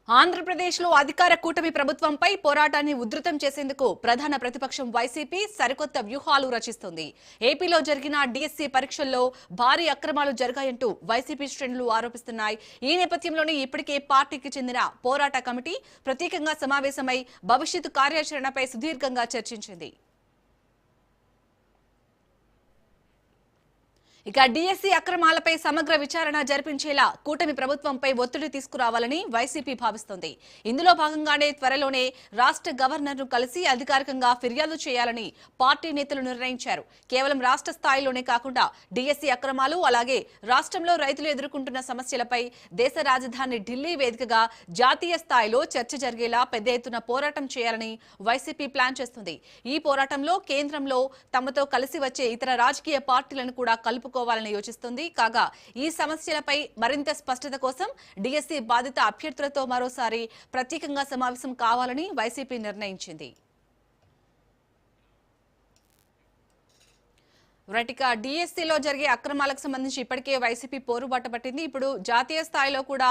ఆంధ్రప్రదేశ్లో అధికార కూటమి ప్రభుత్వంపై పోరాటాన్ని ఉధృతం చేసేందుకు ప్రధాన ప్రతిపక్షం వైసీపీ సరికొత్త వ్యూహాలు రచిస్తుంది. ఏపీలో జరిగిన డిఎస్సి పరీక్షల్లో భారీ అక్రమాలు జరిగాయంటూ వైసీపీ శ్రేణులు ఆరోపిస్తున్నాయి. ఈ నేపథ్యంలోనే ఇప్పటికే పార్టీకి చెందిన పోరాట కమిటీ ప్రత్యేకంగా సమావేశమై భవిష్యత్తు కార్యాచరణపై సుదీర్ఘంగా చర్చించింది. ఇక డిఎస్సి అక్రమాలపై సమగ్ర విచారణ జరిపించేలా కూటమి ప్రభుత్వంపై ఒత్తిడి తీసుకురావాలని వైసీపీ భావిస్తోంది. ఇందులో భాగంగానే త్వరలోనే రాష్ట్ర గవర్నర్ను కలిసి అధికారికంగా ఫిర్యాదు చేయాలని పార్టీ నేతలు నిర్ణయించారు. కేవలం రాష్ట్ర స్థాయిలోనే కాకుండా డిఎస్సి అక్రమాలు, అలాగే రాష్ట్రంలో రైతులు ఎదుర్కొంటున్న సమస్యలపై దేశ రాజధాని ఢిల్లీ వేదికగా జాతీయ స్థాయిలో చర్చ జరిగేలా పెద్ద ఎత్తున పోరాటం చేయాలని వైసీపీ ప్లాన్ చేస్తుంది. ఈ పోరాటంలో కేంద్రంలో తమతో కలిసి వచ్చే ఇతర రాజకీయ పార్టీలను కూడా కలుపుకోవాలని యోచిస్తుంది. కాగా ఈ సమస్యలపై మరింత స్పష్టత కోసం డిఎస్సి బాధిత అభ్యర్థులతో మరోసారి ప్రత్యేకంగా సమావేశం కావాలని వైసీపీ నిర్ణయించింది. డిఎస్సిలో జరిగే అక్రమాలకు సంబంధించి ఇప్పటికే వైసీపీ పోరుబాట పట్టింది. ఇప్పుడు జాతీయ స్థాయిలో కూడా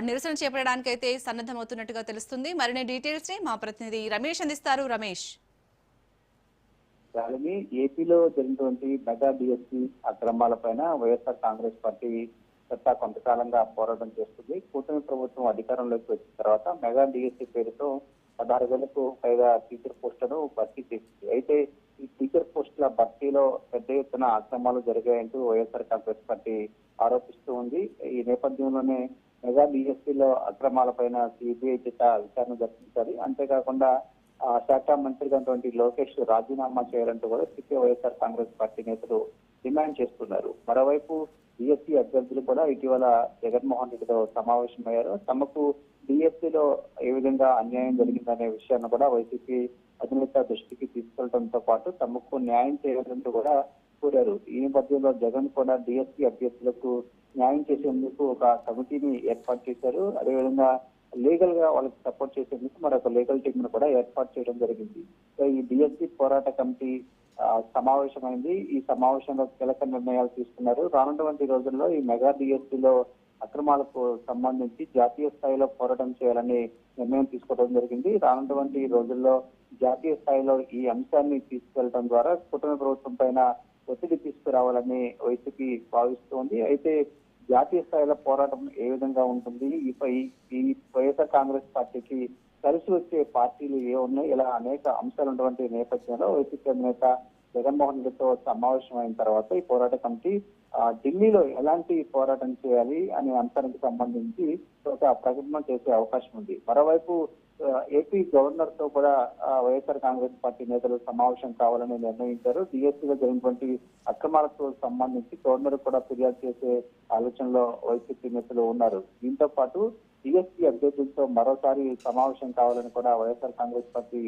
నిరసన చేపట్టడానికైతే సన్నద్ధమవుతున్నట్టుగా తెలుస్తుంది. మరిన్ని డీటెయిల్స్ ని మా ప్రతినిధి రమేష్ అందిస్తారు. రమేష్, ఏపీలో జరిగినటువంటి మెగా డిఎస్సి అక్రమాలపైన వైఎస్ఆర్ కాంగ్రెస్ పార్టీ గత కొంతకాలంగా పోరాటం చేస్తుంది. కూటమి ప్రభుత్వం అధికారంలోకి వచ్చిన తర్వాత మెగా డిఎస్సి పేరుతో 16,000కు పైగా టీచర్ పోస్టులను భర్తీ చేసింది. అయితే ఈ టీచర్ పోస్టుల భర్తీలో పెద్ద ఎత్తున అక్రమాలు జరిగాయంటూ వైఎస్ఆర్ కాంగ్రెస్ పార్టీ ఆరోపిస్తూ ఉంది. ఈ నేపథ్యంలోనే మెగా డిఎస్సిలో అక్రమాలపైన సిబిఐ చేత విచారణ జరిపించాలి. అంతేకాకుండా శాఖ మంత్రిగా లోకేష్ రాజీనామా చేయాలంటూ కూడా వైఎస్ఆర్ కాంగ్రెస్ పార్టీ నేతలు డిమాండ్ చేస్తున్నారు. మరోవైపు డిఎస్సి అభ్యర్థులు కూడా ఇటీవల జగన్మోహన్ రెడ్డితో సమావేశమయ్యారు. తమకు డిఎస్సిలో ఏ విధంగా అన్యాయం జరిగిందనే విషయాన్ని కూడా వైసీపీ అధినేత దృష్టికి తీసుకెళ్లడంతో పాటు తమకు న్యాయం చేయాలంటూ కూడా కోరారు. ఈ నేపథ్యంలో జగన్ కూడా డిఎస్సి అభ్యర్థులకు న్యాయం చేసేందుకు ఒక కమిటీని ఏర్పాటు చేశారు. అదేవిధంగా లీగల్ గా వాళ్ళకి సపోర్ట్ చేసేందుకు మరొక లీగల్ టీమ్ ను కూడా ఏర్పాటు చేయడం జరిగింది. సో ఈ డిఎస్సి పోరాట కమిటీ సమావేశమైంది. ఈ సమావేశంలో కీలక నిర్ణయాలు తీసుకున్నారు. రానున్నటువంటి రోజుల్లో ఈ మెగా డిఎస్సిలో అక్రమాలకు సంబంధించి జాతీయ స్థాయిలో పోరాటం చేయాలని నిర్ణయం తీసుకోవడం జరిగింది. రానున్నటువంటి రోజుల్లో జాతీయ స్థాయిలో ఈ అంశాన్ని తీసుకెళ్లడం ద్వారా కూటమి ప్రభుత్వం పైన ఒత్తిడి తీసుకురావాలని వైసీపీ భావిస్తోంది. అయితే జాతీయ స్థాయిలో పోరాటం ఏ విధంగా ఉంటుంది, ఈ వైఎస్ఆర్ కాంగ్రెస్ పార్టీకి కలిసి వచ్చే పార్టీలు ఏ ఉన్నాయి, ఇలా అనేక అంశాలు ఉన్నటువంటి నేపథ్యంలో వైసీపీ అధినేత జగన్మోహన్ రెడ్డితో సమావేశం అయిన తర్వాత ఈ పోరాట కమిటీ ఢిల్లీలో ఎలాంటి పోరాటం చేయాలి అనే అంశానికి సంబంధించి ఒక ప్రకటన చేసే అవకాశం ఉంది. మరోవైపు ఏపీ గవర్నర్ తో కూడా వైఎస్ఆర్ కాంగ్రెస్ పార్టీ నేతలు సమావేశం కావాలని నిర్ణయించారు. డిఎస్సీలో జరిగినటువంటి అక్రమాలకు సంబంధించి గవర్నర్ కూడా ఫిర్యాదు చేసే ఆలోచనలో వైసీపీ నేతలు ఉన్నారు. దీంతో పాటు డిఎస్సీ అభ్యర్థులతో మరోసారి సమావేశం కావాలని కూడా వైఎస్ఆర్ కాంగ్రెస్ పార్టీ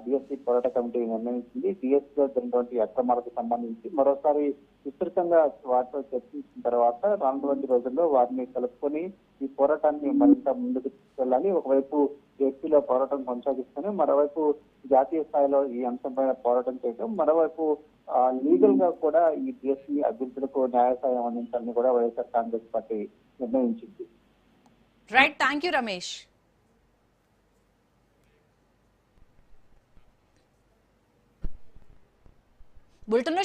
డిఎస్సీ పోరాట కమిటీ నిర్ణయించింది. డిఎస్సీలో జరిగినటువంటి అక్రమాలకు సంబంధించి మరోసారి విస్తృతంగా వాటితో చర్చించిన తర్వాత రానున్నటువంటి రోజుల్లో వారిని కలుపుకొని ఈ పోరాటాన్ని మరింత ముందుకు తీసుకెళ్లాలి. ఒకవైపు ఏపీలో పోరాటం కొనసాగిస్తూనే మరోవైపు జాతీయ స్థాయిలో ఈ అంశంపైన పోరాటం చేయడం, మరోవైపు లీగల్ గా కూడా ఈ డిఎస్సీ అభ్యర్థులకు న్యాయ సాయం అందించాలని కూడా వైఎస్ఆర్ కాంగ్రెస్ పార్టీ నిర్ణయించింది. Right, thank you Ramesh. Bulletin